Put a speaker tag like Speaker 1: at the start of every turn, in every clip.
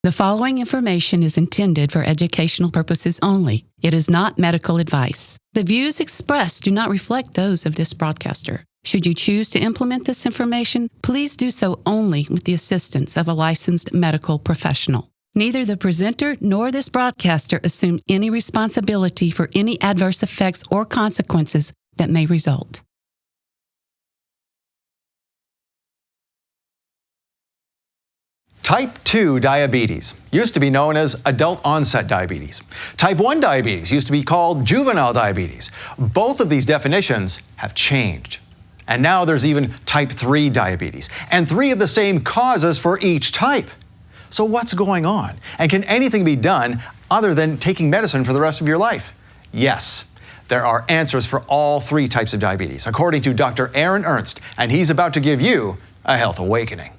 Speaker 1: The following information is intended for educational purposes only. It is not medical advice. The views expressed do not reflect those of this broadcaster. Should you choose to implement this information, please do so only with the assistance of a licensed medical professional. Neither the presenter nor this broadcaster assume any responsibility for any adverse effects or consequences that may result.
Speaker 2: Type 2 diabetes used to be known as adult onset diabetes. Type 1 diabetes used to be called juvenile diabetes. Both of these definitions have changed. And now there's even type 3 diabetes, and 3 of the same causes for each type. So what's going on? And can anything be done other than taking medicine for the rest of your life? Yes. There are answers for all 3 types of diabetes, according to Dr. Ernst, and he's about to give you a health awakening.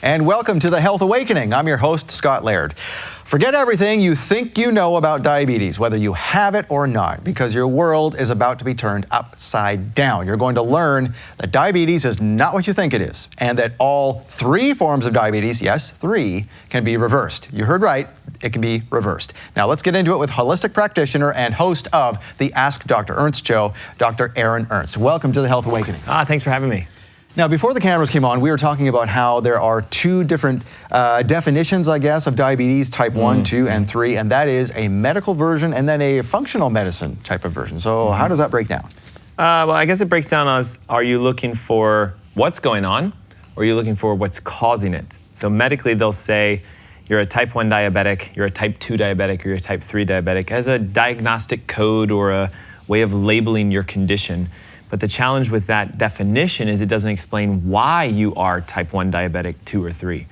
Speaker 2: And welcome to the Health Awakening. I'm your host, Scott Laird. Forget everything you think you know about diabetes, whether you have it or not, because your world is about to be turned upside down. You're going to learn that diabetes is not what you think it is, and that all 3 forms of diabetes, yes, 3, can be reversed. You heard right, it can be reversed. Now let's get into it with holistic practitioner and host of the Ask Dr. Ernst show, Dr. Ernst. Welcome to the Health Awakening.
Speaker 3: Thanks for having me.
Speaker 2: Now, before the cameras came on, we were talking about how there are 2 different definitions, I guess, of diabetes, type 1, 2, and 3, and that is a medical version and then a functional medicine type of version. So how does that break down?
Speaker 3: Well, I guess it breaks down as, are you looking for what's going on, or are you looking for what's causing it? So medically, they'll say you're a type 1 diabetic, you're a type 2 diabetic, or you're a type 3 diabetic as a diagnostic code or a way of labeling your condition. But the challenge with that definition is it doesn't explain why you are type 1 diabetic, 2, or 3.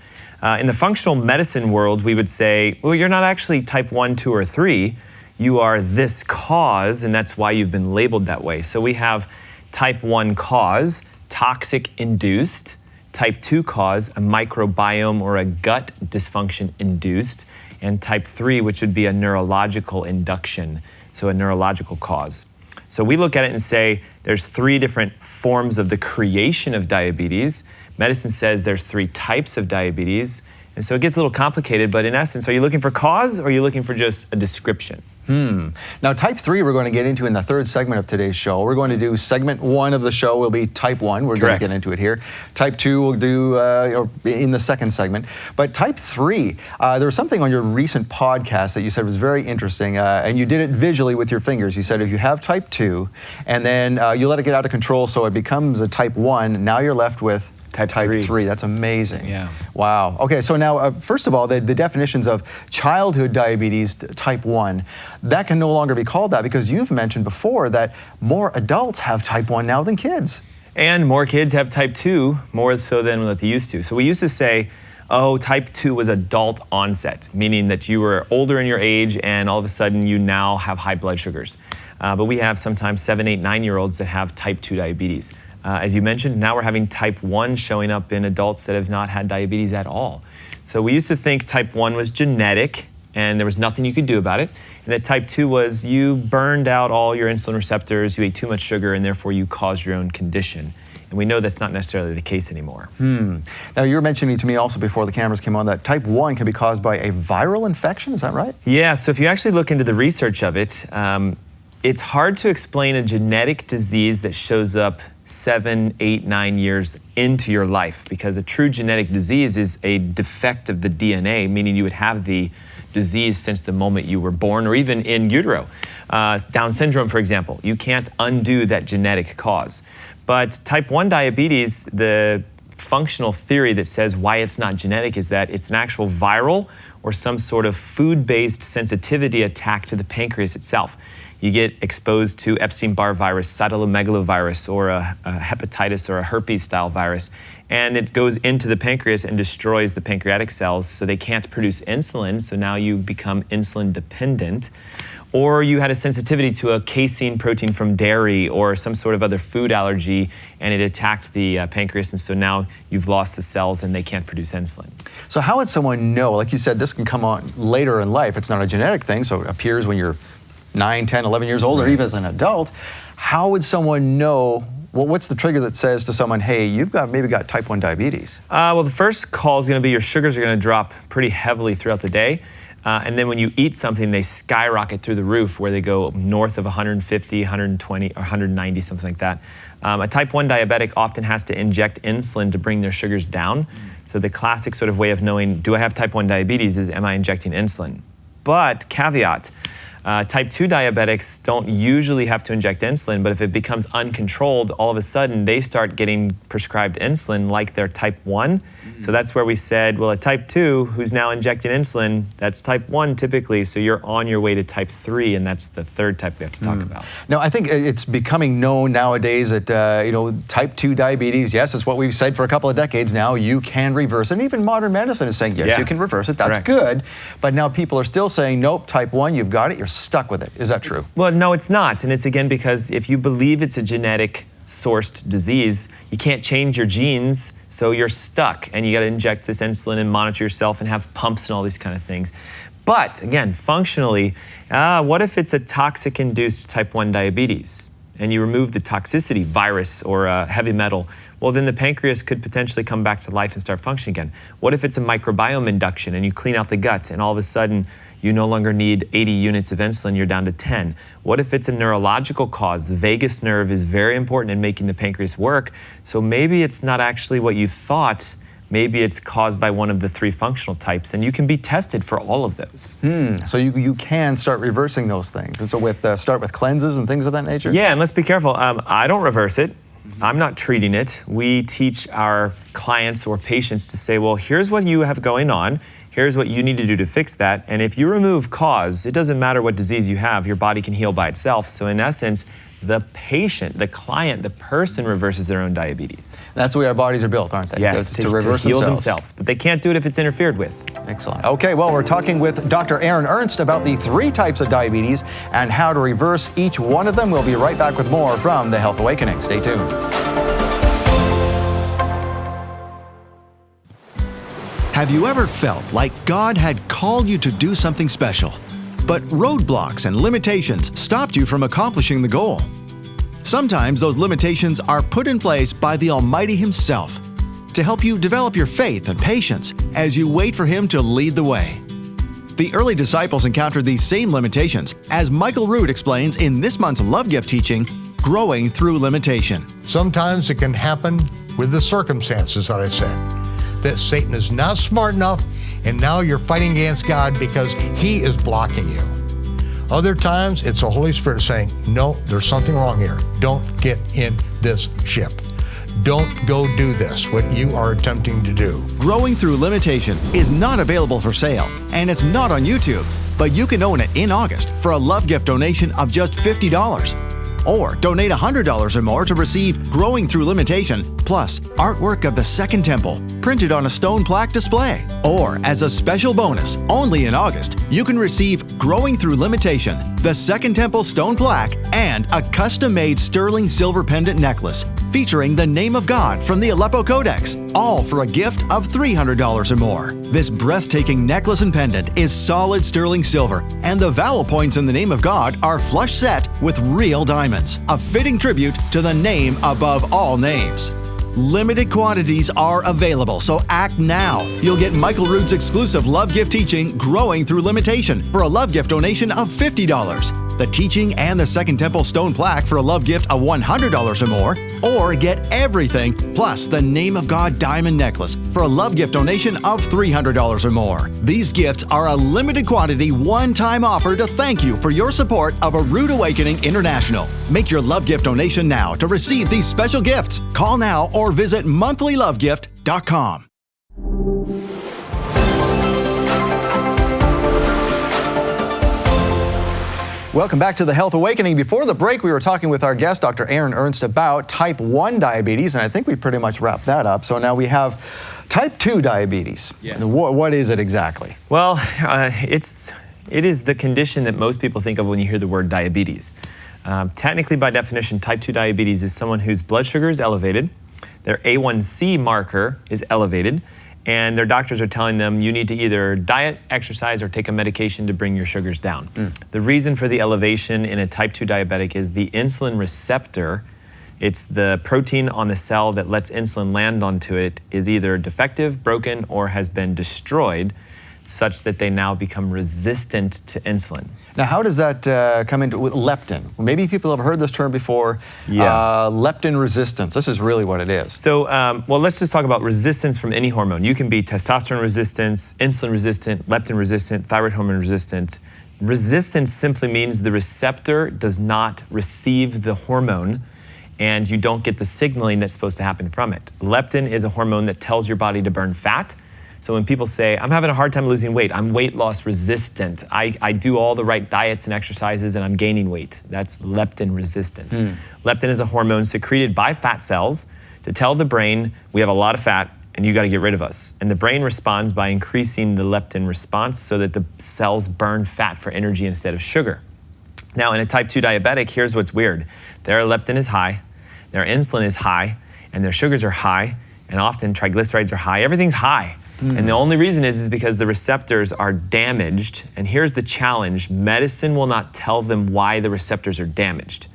Speaker 3: In the functional medicine world, we would say, well, you're not actually type 1, 2, or 3. You are this cause, and that's why you've been labeled that way. So we have type 1 cause, toxic induced, type 2 cause, a microbiome or a gut dysfunction induced, and type 3, which would be a neurological induction, so a neurological cause. So we look at it and say there's 3 different forms of the creation of diabetes. Medicine says there's 3 types of diabetes. And so it gets a little complicated, but in essence, are you looking for cause or are you looking for just a description?
Speaker 2: Now, type 3 we're going to get into in the 3rd segment of today's show. We're going to do segment 1 of the show will be type 1. We're going to get into it here. Type 2 we'll do in the 2nd segment. But type 3, there was something on your recent podcast that you said was very interesting, and you did it visually with your fingers. You said if you have type 2 and then you let it get out of control so it becomes a type 1, now you're left with Type 3. That's amazing.
Speaker 3: Yeah.
Speaker 2: Wow. Okay, so now, first of all, the definitions of childhood diabetes, type 1, that can no longer be called that because you've mentioned before that more adults have type 1 now than kids.
Speaker 3: And more kids have type 2, more so than what they used to. So we used to say, oh, type 2 was adult onset, meaning that you were older in your age and all of a sudden you now have high blood sugars. But we have sometimes 7, 8, 9-year-olds that have type 2 diabetes. As you mentioned, now we're having type 1 showing up in adults that have not had diabetes at all. So we used to think type 1 was genetic and there was nothing you could do about it. And that type 2 was you burned out all your insulin receptors, you ate too much sugar, and therefore you caused your own condition. And we know that's not necessarily the case anymore.
Speaker 2: Now, you were mentioning to me also before the cameras came on that type 1 can be caused by a viral infection, is that right?
Speaker 3: Yeah, so if you actually look into the research of it, it's hard to explain a genetic disease that shows up 7, 8, 9 years into your life, because a true genetic disease is a defect of the DNA, meaning you would have the disease since the moment you were born or even in utero. Down syndrome, for example, you can't undo that genetic cause. But type 1 diabetes, the functional theory that says why it's not genetic is that it's an actual viral or some sort of food-based sensitivity attack to the pancreas itself. You get exposed to Epstein-Barr virus, cytomegalovirus, or a hepatitis or a herpes-style virus, and it goes into the pancreas and destroys the pancreatic cells so they can't produce insulin, so now you become insulin dependent. or you had a sensitivity to a casein protein from dairy or some sort of other food allergy, and it attacked the pancreas, and so now you've lost the cells and they can't produce insulin.
Speaker 2: So how would someone know? Like you said, this can come on later in life. It's not a genetic thing, so it appears when you're 9, 10, 11 years old, or even as an adult. How would someone know? Well, what's the trigger that says to someone, hey, you've maybe got type 1 diabetes?
Speaker 3: Well, the first call is going to be your sugars are going to drop pretty heavily throughout the day. And then when you eat something, they skyrocket through the roof where they go north of 150, 120, or 190, something like that. A type 1 diabetic often has to inject insulin to bring their sugars down. So the classic sort of way of knowing, do I have type 1 diabetes, is am I injecting insulin? But caveat, type 2 diabetics don't usually have to inject insulin, but if it becomes uncontrolled, all of a sudden they start getting prescribed insulin like they're type 1. So that's where we said, well, a type 2 who's now injecting insulin, that's type 1 typically, so you're on your way to type 3, and that's the third type we have to talk about.
Speaker 2: Now, I think it's becoming known nowadays that, type 2 diabetes, yes, it's what we've said for a couple of decades now, you can reverse it. And even modern medicine is saying, yes, you can reverse it, that's good. But now people are still saying, nope, type 1, you've got it, you're stuck with it. Is that true?
Speaker 3: Well, no, it's not. And it's again because if you believe it's a genetic sourced disease, you can't change your genes, so you're stuck and you got to inject this insulin and monitor yourself and have pumps and all these kind of things. But again, functionally, what if it's a toxic induced type 1 diabetes and you remove the toxicity, virus or heavy metal? Well, then the pancreas could potentially come back to life and start functioning again. What if it's a microbiome induction and you clean out the gut and all of a sudden you no longer need 80 units of insulin, you're down to 10? What if it's a neurological cause? The vagus nerve is very important in making the pancreas work, so maybe it's not actually what you thought. Maybe it's caused by one of the 3 functional types, and you can be tested for all of those.
Speaker 2: So you can start reversing those things. And so start with cleanses and things of that nature?
Speaker 3: Yeah, and let's be careful. I don't reverse it. I'm not treating it. We teach our clients or patients to say, well, here's what you have going on. Here's what you need to do to fix that. And if you remove cause, it doesn't matter what disease you have, your body can heal by itself. So in essence, the patient, the client, the person reverses their own diabetes.
Speaker 2: That's the way our bodies are built, aren't they?
Speaker 3: Yes,
Speaker 2: to reverse
Speaker 3: heal themselves. But they can't do it if it's interfered with.
Speaker 2: Excellent. Okay, well, we're talking with Dr. Ernst about the 3 types of diabetes and how to reverse each one of them. We'll be right back with more from The Health Awakening. Stay tuned.
Speaker 4: Have you ever felt like God had called you to do something special, but roadblocks and limitations stopped you from accomplishing the goal? Sometimes those limitations are put in place by the Almighty Himself to help you develop your faith and patience as you wait for Him to lead the way. The early disciples encountered these same limitations, as Michael Root explains in this month's Love Gift teaching, Growing Through Limitation.
Speaker 5: Sometimes it can happen with the circumstances that I said, that Satan is not smart enough and now you're fighting against God because he is blocking you. Other times it's the Holy Spirit saying, no, there's something wrong here. Don't get in this ship. Don't go do this, what you are attempting to do.
Speaker 4: Growing Through Limitation is not available for sale, and it's not on YouTube, but you can own it in August for a love gift donation of just $50. Or donate $100 or more to receive Growing Through Limitation, plus artwork of the Second Temple printed on a stone plaque display. Or as a special bonus, only in August, you can receive Growing Through Limitation, the Second Temple stone plaque, and a custom-made sterling silver pendant necklace featuring the name of God from the Aleppo Codex, all for a gift of $300 or more. This breathtaking necklace and pendant is solid sterling silver, and the vowel points in the name of God are flush set with real diamonds, a fitting tribute to the name above all names. Limited quantities are available, so act now. You'll get Michael Root's exclusive love gift teaching, Growing Through Limitation, for a love gift donation of $50. The teaching and the Second Temple stone plaque for a love gift of $100 or more, or get everything plus the Name of God diamond necklace for a love gift donation of $300 or more. These gifts are a limited quantity, one-time offer to thank you for your support of A Root Awakening International. Make your love gift donation now to receive these special gifts. Call now or visit monthlylovegift.com.
Speaker 2: Welcome back to The Health Awakening. Before the break, we were talking with our guest, Dr. Ernst, about type 1 diabetes, and I think we pretty much wrapped that up. So now we have type 2 diabetes.
Speaker 3: Yes.
Speaker 2: What is it exactly?
Speaker 3: Well, it's It is the condition that most people think of when you hear the word diabetes. Technically, by definition, type 2 diabetes is someone whose blood sugar is elevated, their A1C marker is elevated, and their doctors are telling them you need to either diet, exercise, or take a medication to bring your sugars down. The reason for the elevation in a type 2 diabetic is the insulin receptor. It's the protein on the cell that lets insulin land onto it is either defective, broken, or has been destroyed, such that they now become resistant to insulin.
Speaker 2: Now, how does that come into with leptin? Maybe people have heard this term before.
Speaker 3: Yeah.
Speaker 2: Leptin resistance. This is really what it is.
Speaker 3: So, well, let's just talk about resistance from any hormone. You can be testosterone resistant, insulin resistant, leptin resistant, thyroid hormone resistant. Resistance simply means the receptor does not receive the hormone and you don't get the signaling that's supposed to happen from it. Leptin is a hormone that tells your body to burn fat. So when people say, I'm having a hard time losing weight, I'm weight loss resistant, I do all the right diets and exercises and I'm gaining weight. That's leptin resistance. Leptin is a hormone secreted by fat cells to tell the brain, we have a lot of fat and you gotta get rid of us. And the brain responds by increasing the leptin response so that the cells burn fat for energy instead of sugar. Now in a type 2 diabetic, here's what's weird. Their leptin is high, their insulin is high, and their sugars are high, and often triglycerides are high, everything's high. And the only reason is because the receptors are damaged. And here's the challenge. Medicine will not tell them why the receptors are damaged.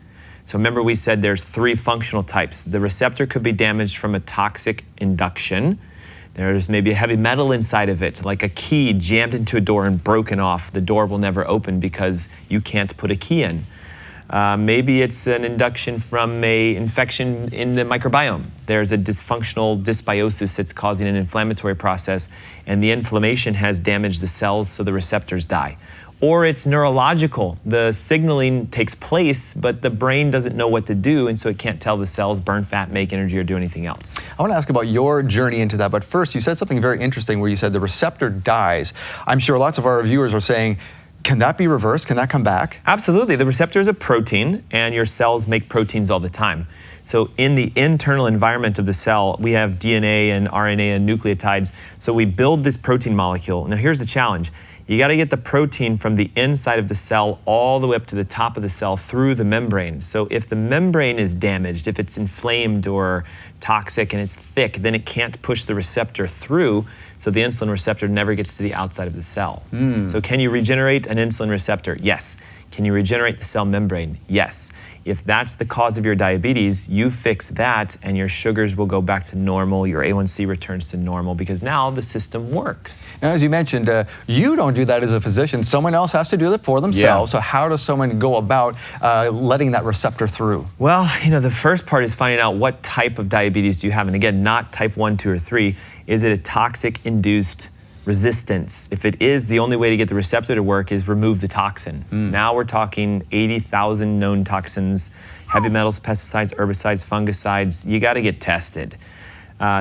Speaker 3: So remember we said there's 3 functional types. The receptor could be damaged from a toxic induction. There's maybe a heavy metal inside of it, like a key jammed into a door and broken off. The door will never open because you can't put a key in. Maybe it's an induction from an infection in the microbiome. There's a dysfunctional dysbiosis that's causing an inflammatory process, and the inflammation has damaged the cells so the receptors die. Or it's neurological. The signaling takes place, but the brain doesn't know what to do, and so it can't tell the cells burn fat, make energy, or do anything else.
Speaker 2: I want to ask about your journey into that, but first you said something very interesting where you said the receptor dies. I'm sure lots of our viewers are saying, can that be reversed? Can that come back?
Speaker 3: Absolutely. The receptor is a protein, and your cells make proteins all the time. So in the internal environment of the cell, we have DNA and RNA and nucleotides. So we build this protein molecule. Now here's the challenge. You got to get the protein from the inside of the cell all the way up to the top of the cell through the membrane. So if the membrane is damaged, if it's inflamed or toxic and it's thick, then it can't push the receptor through. So the insulin receptor never gets to the outside of the cell. So can you regenerate an insulin receptor? Yes. Can you regenerate the cell membrane? Yes. If that's the cause of your diabetes, you fix that and your sugars will go back to normal, your A1C returns to normal because now the system works.
Speaker 2: Now, as you mentioned, you don't do that as a physician. Someone else has to do it for themselves.
Speaker 3: Yeah.
Speaker 2: So how does someone go about letting that receptor through?
Speaker 3: Well, the first part is finding out what type of diabetes do you have. And again, not type 1, 2, or 3. Is it a toxic-induced resistance? If it is, the only way to get the receptor to work is remove the toxin. Now we're talking 80,000 known toxins, heavy metals, pesticides, herbicides, fungicides. You got to get tested.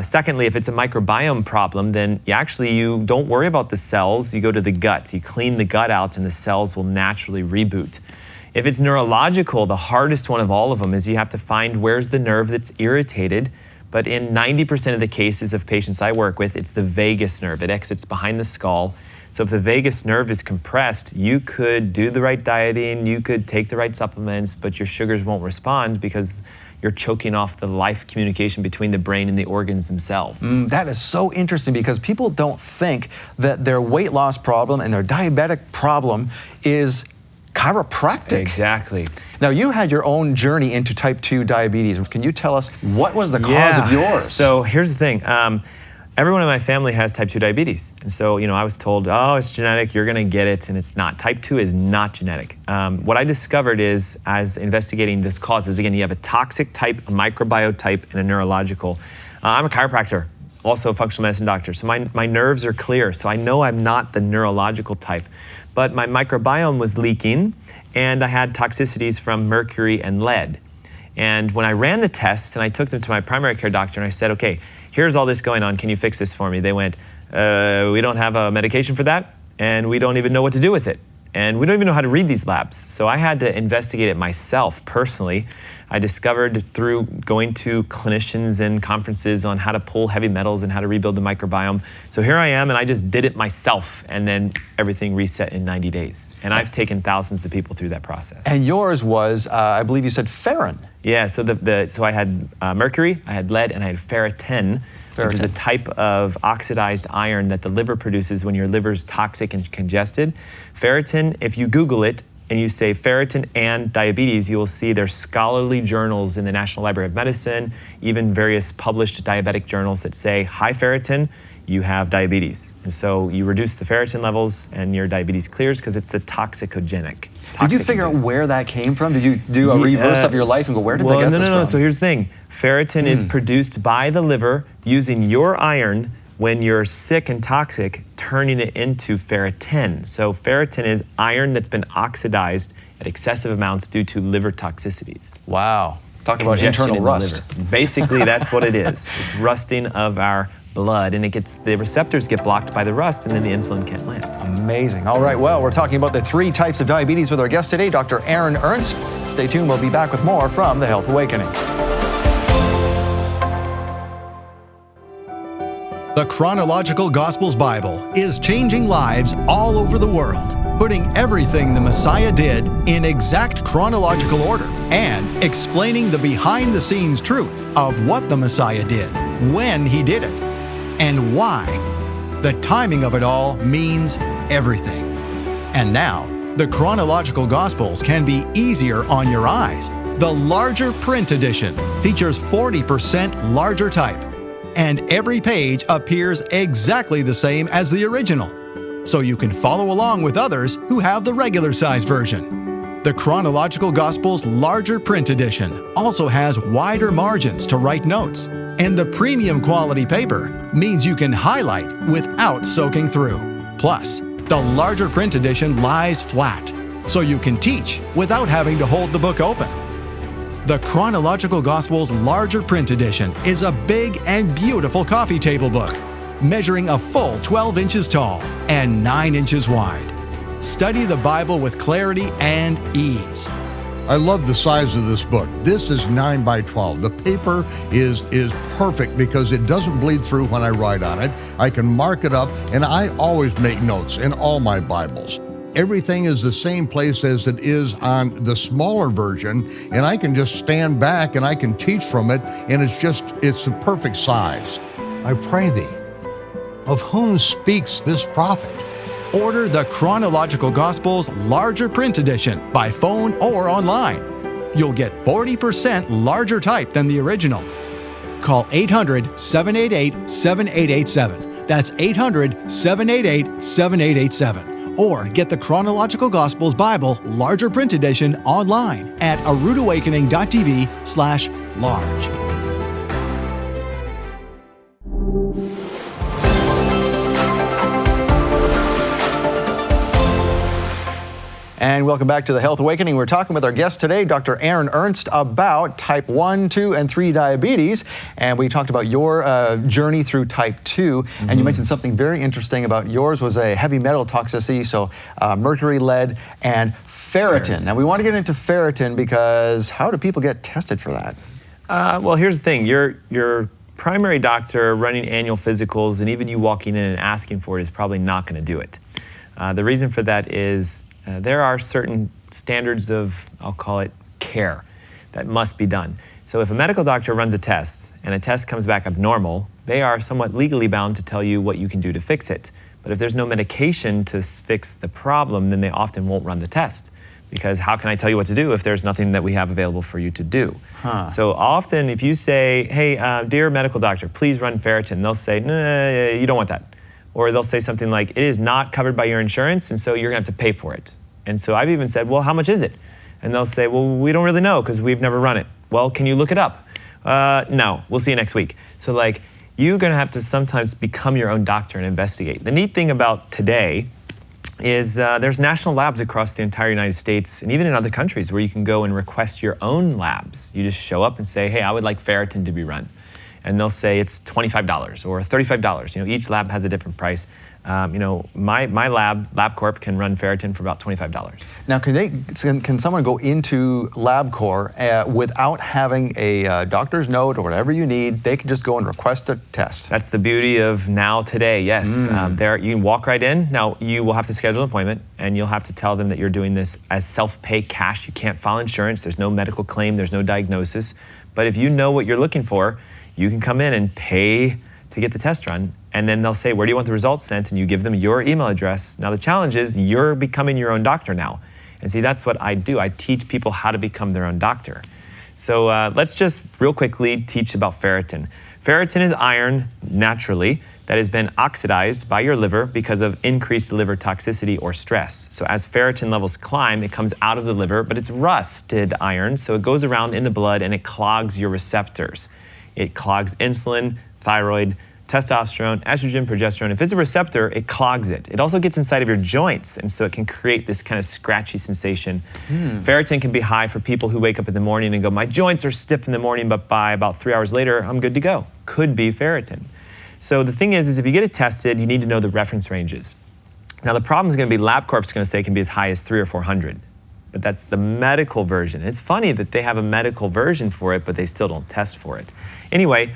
Speaker 3: Secondly, if it's a microbiome problem, then you don't worry about the cells. You go to the gut. You clean the gut out and the cells will naturally reboot. If it's neurological, the hardest one of all of them is you have to find where's the nerve that's irritated. But in 90% of the cases of patients I work with, it's the vagus nerve. It exits behind the skull. So if the vagus nerve is compressed, you could do the right dieting, you could take the right supplements, but your sugars won't respond because you're choking off the life communication between the brain and the organs themselves.
Speaker 2: That is so interesting because people don't think that their weight loss problem and their diabetic problem is chiropractic.
Speaker 3: Exactly.
Speaker 2: Now, you had your own journey into type 2 diabetes. Can you tell us what was the cause of yours?
Speaker 3: So here's the thing. Everyone in my family has type 2 diabetes. And so, I was told, oh, it's genetic, you're gonna get it, and it's not. Type 2 is not genetic. What I discovered is, as investigating this causes, again, you have a toxic type, a microbiome type, and a neurological. I'm a chiropractor, also a functional medicine doctor. So my nerves are clear. So I know I'm not the neurological type. But my microbiome was leaking, and I had toxicities from mercury and lead. And when I ran the tests, and I took them to my primary care doctor, and I said, okay, here's all this going on, can you fix this for me? They went, we don't have a medication for that, and we don't even know what to do with it. And we don't even know how to read these labs. So I had to investigate it myself personally. I discovered through going to clinicians and conferences on how to pull heavy metals and how to rebuild the microbiome. So here I am, and I just did it myself, and then everything reset in 90 days. And I've taken thousands of people through that process.
Speaker 2: And yours was, I believe you said ferrin.
Speaker 3: Yeah, so so I had mercury, I had lead, and I had ferritin, which is a type of oxidized iron that the liver produces when your liver's toxic and congested. Ferritin, if you Google it and you say ferritin and diabetes, you will see there's scholarly journals in the National Library of Medicine, even various published diabetic journals that say high ferritin, you have diabetes. And so you reduce the ferritin levels and your diabetes clears because it's the toxicogenic.
Speaker 2: Did you figure out where that came from? Did you do a reverse of your life and go, where did they get this from?
Speaker 3: No. So here's the thing. Ferritin is produced by the liver using your iron when you're sick and toxic, turning it into ferritin. So ferritin is iron that's been oxidized at excessive amounts due to liver toxicities.
Speaker 2: Wow. Talk about
Speaker 3: Congestion
Speaker 2: internal
Speaker 3: in the
Speaker 2: rust.
Speaker 3: liver. Basically, that's what it is. It's rusting of our blood, and the receptors get blocked by the rust, and then the insulin can't land.
Speaker 2: Amazing. All right, well, we're talking about the 3 types of diabetes with our guest today, Dr. Ernst. Stay tuned, we'll be back with more from The Health Awakening.
Speaker 4: The Chronological Gospels Bible is changing lives all over the world, putting everything the Messiah did in exact chronological order and explaining the behind-the-scenes truth of what the Messiah did, when he did it, and why. The timing of it all means everything. And now, the Chronological Gospels can be easier on your eyes. The larger print edition features 40% larger type, and every page appears exactly the same as the original, so you can follow along with others who have the regular size version. The Chronological Gospels larger print edition also has wider margins to write notes, and the premium quality paper means you can highlight without soaking through. Plus, the larger print edition lies flat, so you can teach without having to hold the book open. The Chronological Gospels larger print edition is a big and beautiful coffee table book, measuring a full 12 inches tall and 9 inches wide. Study the Bible with clarity and ease.
Speaker 5: I love the size of this book. This is 9 by 12. The paper is perfect because it doesn't bleed through when I write on it. I can mark it up, and I always make notes in all my Bibles. Everything is the same place as it is on the smaller version, and I can just stand back and I can teach from it, and it's the perfect size. I pray thee, of whom speaks this prophet?
Speaker 4: Order the Chronological Gospels larger print edition by phone or online. You'll get 40% larger type than the original. Call 800-788-7887. That's 800-788-7887. Or get the Chronological Gospels Bible larger print edition online at aroodawakening.tv/large.
Speaker 2: And welcome back to The Health Awakening. We're talking with our guest today, Dr. Ernst, about type 1, 2, and 3 diabetes. And we talked about your journey through type 2. And you mentioned something very interesting about yours was a heavy metal toxicity, so mercury, lead, and ferritin. Now, we want to get into ferritin because how do people get tested for that?
Speaker 3: Well, here's the thing. Your primary doctor running annual physicals and even you walking in and asking for it is probably not going to do it. The reason for that is there are certain standards of, I'll call it, care that must be done. So if a medical doctor runs a test and a test comes back abnormal, they are somewhat legally bound to tell you what you can do to fix it. But if there's no medication to fix the problem, then they often won't run the test. Because how can I tell you what to do if there's nothing that we have available for you to do? So often if you say, hey, dear medical doctor, please run ferritin, they'll say, no, you don't want that. Or they'll say something like, it is not covered by your insurance, and so you're gonna have to pay for it. And so I've even said, well, how much is it? And they'll say, well, we don't really know because we've never run it. Well, can you look it up? No, we'll see you next week. So like, you're gonna have to sometimes become your own doctor and investigate. The neat thing about today is there's national labs across the entire United States and even in other countries where you can go and request your own labs. You just show up and say, hey, I would like ferritin to be run. and they'll say it's $25 or $35. Each lab has a different price. My lab, LabCorp, can run ferritin for about $25.
Speaker 2: Now, can someone go into LabCorp without having a doctor's note or whatever you need? They can just go and request a test.
Speaker 3: That's the beauty of now today, yes. There, you can walk right in. Now, you will have to schedule an appointment, and you'll have to tell them that you're doing this as self-pay cash. You can't file insurance. There's no medical claim. There's no diagnosis. But if you know what you're looking for, you can come in and pay to get the test run, and then they'll say, where do you want the results sent? And you give them your email address. Now the challenge is you're becoming your own doctor now. And see, that's what I do. I teach people how to become their own doctor. So let's just real quickly teach about ferritin. Ferritin is iron, naturally, that has been oxidized by your liver because of increased liver toxicity or stress. So as ferritin levels climb, it comes out of the liver, but it's rusted iron, so it goes around in the blood and it clogs your receptors. It clogs insulin, thyroid, testosterone, estrogen, progesterone. If it's a receptor, it clogs it. It also gets inside of your joints, and so it can create this kind of scratchy sensation. Ferritin can be high for people who wake up in the morning and go, my joints are stiff in the morning, but by about 3 hours later, I'm good to go. Could be ferritin. So the thing is if you get it tested, you need to know the reference ranges. Now the problem is going to be LabCorp's going to say it can be as high as 300 or 400. But that's the medical version. It's funny that they have a medical version for it, but they still don't test for it. Anyway,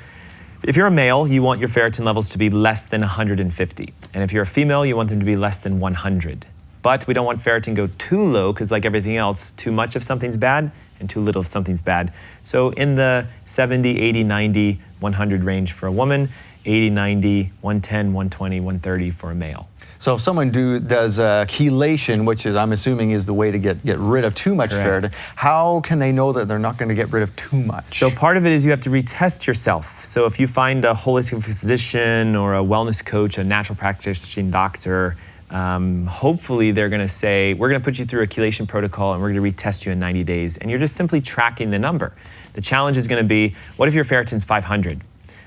Speaker 3: if you're a male, you want your ferritin levels to be less than 150. And if you're a female, you want them to be less than 100. But we don't want ferritin to go too low, because like everything else, too much of something's bad and too little of something's bad. So in the 70, 80, 90, 100 range for a woman, 80, 90, 110, 120, 130 for a male.
Speaker 2: So if someone does chelation, which is, I'm assuming, is the way to get rid of too much ferritin, how can they know that they're not going to get rid of too much?
Speaker 3: So part of it is you have to retest yourself. So if you find a holistic physician or a wellness coach, a natural practicing doctor, hopefully they're going to say, we're going to put you through a chelation protocol and we're going to retest you in 90 days. And you're just simply tracking the number. The challenge is going to be, what if your ferritin's 500?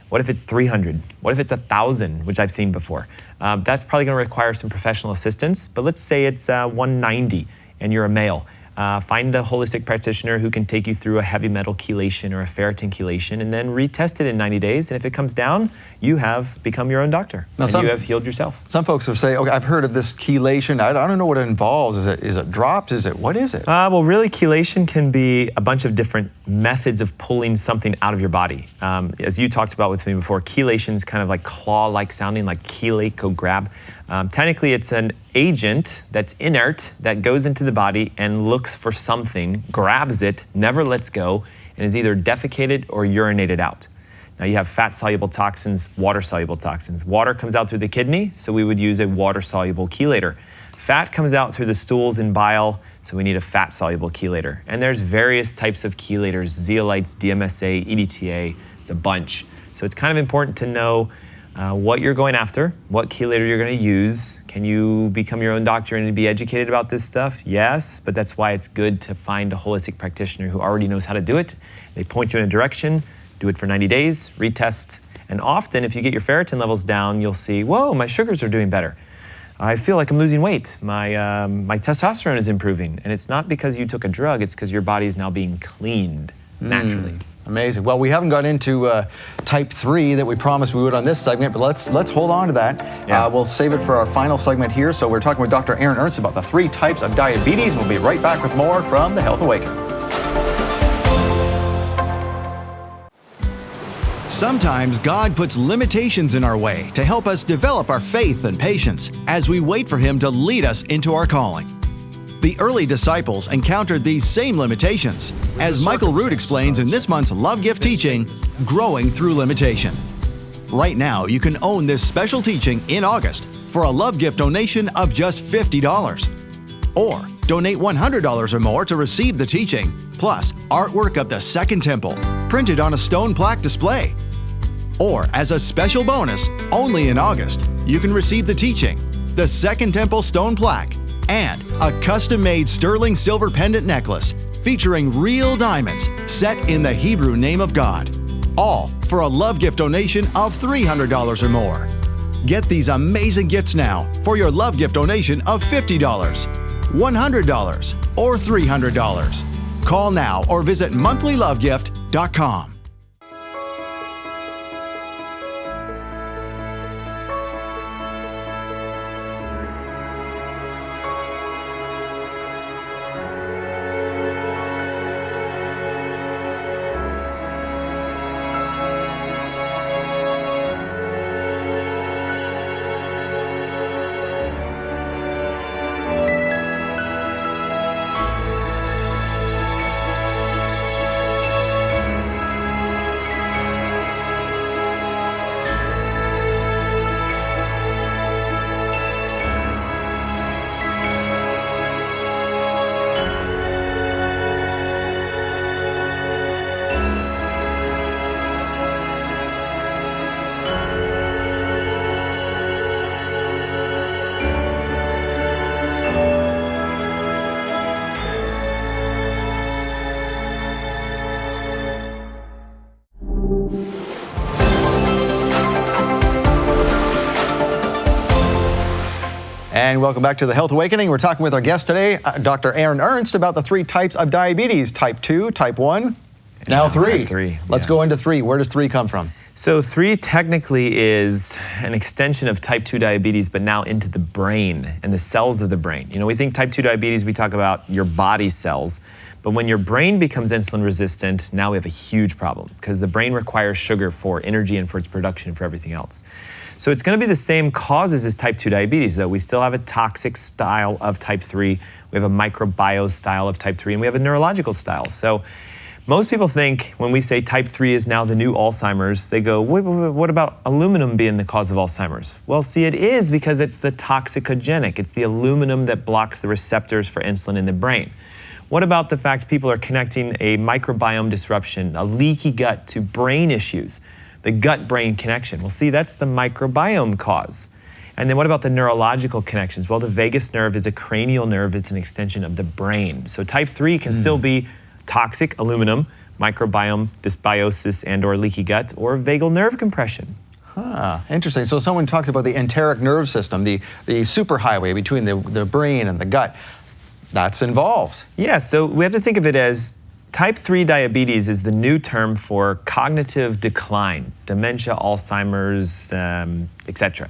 Speaker 3: What if it's 300? What if it's 1,000, which I've seen before? That's probably going to require some professional assistance, but let's say it's 190 and you're a male. Find a holistic practitioner who can take you through a heavy metal chelation or a ferritin chelation, and then retest it in 90 days. And if it comes down, you have become your own doctor. Now, you have healed yourself.
Speaker 2: Some folks will say, okay, I've heard of this chelation. I don't know what it involves. Is it drops? What is it?
Speaker 3: Well, really, chelation can be a bunch of different methods of pulling something out of your body. As you talked about with me before, chelation is kind of like claw-like sounding, like chelate, go grab. Technically, it's an agent that's inert that goes into the body and looks for something, grabs it, never lets go, and is either defecated or urinated out. Now you have fat-soluble toxins, water-soluble toxins. Water comes out through the kidney, so we would use a water-soluble chelator. Fat comes out through the stools and bile, so we need a fat-soluble chelator. And there's various types of chelators, zeolites, DMSA, EDTA, it's a bunch. So it's kind of important to know what you're going after, what chelator you're going to use. Can you become your own doctor and be educated about this stuff? Yes, but that's why it's good to find a holistic practitioner who already knows how to do it. They point you in a direction, do it for 90 days, retest. And often, if you get your ferritin levels down, you'll see, whoa, my sugars are doing better. I feel like I'm losing weight. My testosterone is improving. And it's not because you took a drug, it's because your body is now being cleaned naturally.
Speaker 2: Amazing. Well, we haven't got into type 3 that we promised we would on this segment, but let's hold on to that.
Speaker 3: Yeah.
Speaker 2: We'll save it for our final segment here. So we're talking with Dr. Ernst about the 3 types of diabetes. We'll be right back with more from The Health Awakening.
Speaker 4: Sometimes God puts limitations in our way to help us develop our faith and patience as we wait for Him to lead us into our calling. The early disciples encountered these same limitations, as Michael Root explains in this month's Love Gift teaching, Growing Through Limitation. Right now, you can own this special teaching in August for a Love Gift donation of just $50. Or donate $100 or more to receive the teaching, plus artwork of the Second Temple, printed on a stone plaque display. Or as a special bonus, only in August, you can receive the teaching, the Second Temple stone plaque, and a custom-made sterling silver pendant necklace featuring real diamonds set in the Hebrew name of God. All for a Love Gift donation of $300 or more. Get these amazing gifts now for your Love Gift donation of $50, $100, or $300. Call now or visit monthlylovegift.com.
Speaker 2: And welcome back to the Health Awakening. We're talking with our guest today, Dr. Ernst, about the 3 types of diabetes: type 2, type 1, now 3.
Speaker 3: Type 3.
Speaker 2: Let's go into 3. Where does 3 come from?
Speaker 3: So 3 technically is an extension of type 2 diabetes, but now into the brain and the cells of the brain. You know, we think type 2 diabetes, we talk about your body cells, but when your brain becomes insulin resistant, now we have a huge problem because the brain requires sugar for energy and for its production and for everything else. So it's going to be the same causes as type 2 diabetes, though. We still have a toxic style of type 3, we have a microbiome style of type 3, and we have a neurological style. So most people think when we say type 3 is now the new Alzheimer's, they go, what about aluminum being the cause of Alzheimer's? Well, see, it is because it's the toxicogenic. It's the aluminum that blocks the receptors for insulin in the brain. What about the fact people are connecting a microbiome disruption, a leaky gut, to brain issues? The gut-brain connection. Well, see, that's the microbiome cause. And then what about the neurological connections? Well, the vagus nerve is a cranial nerve. It's an extension of the brain. So type 3 can still be toxic aluminum, microbiome dysbiosis and or leaky gut, or vagal nerve compression.
Speaker 2: Interesting. So someone talked about the enteric nerve system, the superhighway between the brain and the gut. That's involved.
Speaker 3: Yeah, so we have to think of it as type 3 diabetes is the new term for cognitive decline, dementia, Alzheimer's, etc.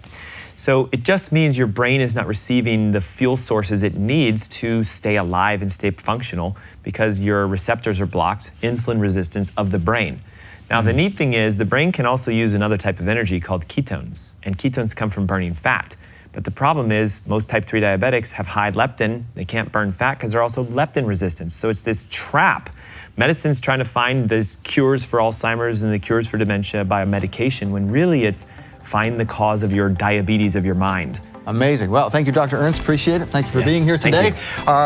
Speaker 3: So it just means your brain is not receiving the fuel sources it needs to stay alive and stay functional because your receptors are blocked, insulin resistance of the brain. Now, the neat thing is the brain can also use another type of energy called ketones, and ketones come from burning fat. But the problem is most type 3 diabetics have high leptin. They can't burn fat because they're also leptin resistant. So it's this trap. Medicine's trying to find these cures for Alzheimer's and the cures for dementia by a medication when really it's find the cause of your diabetes of your mind.
Speaker 2: Amazing. Well, thank you, Dr. Ernst. Appreciate it. Thank you for
Speaker 3: Yes,
Speaker 2: being here today.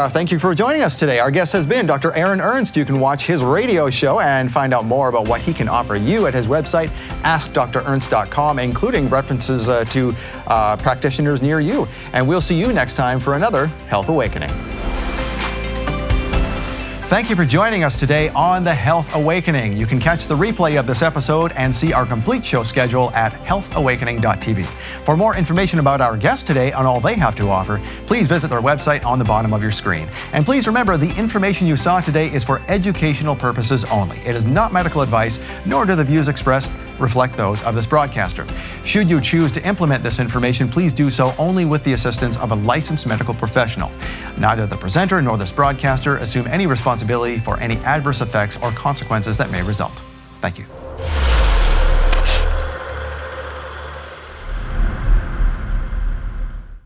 Speaker 3: thank
Speaker 2: you for joining us today. Our guest has been Dr. Ernst. You can watch his radio show and find out more about what he can offer you at his website, askdrernst.com, including references to practitioners near you. And we'll see you next time for another Health Awakening. Thank you for joining us today on The Health Awakening. You can catch the replay of this episode and see our complete show schedule at healthawakening.tv. For more information about our guests today and all they have to offer, please visit their website on the bottom of your screen. And please remember, the information you saw today is for educational purposes only. It is not medical advice, nor do the views expressed reflect those of this broadcaster. Should you choose to implement this information, please do so only with the assistance of a licensed medical professional. Neither the presenter nor this broadcaster assume any responsibility for any adverse effects or consequences that may result. Thank you.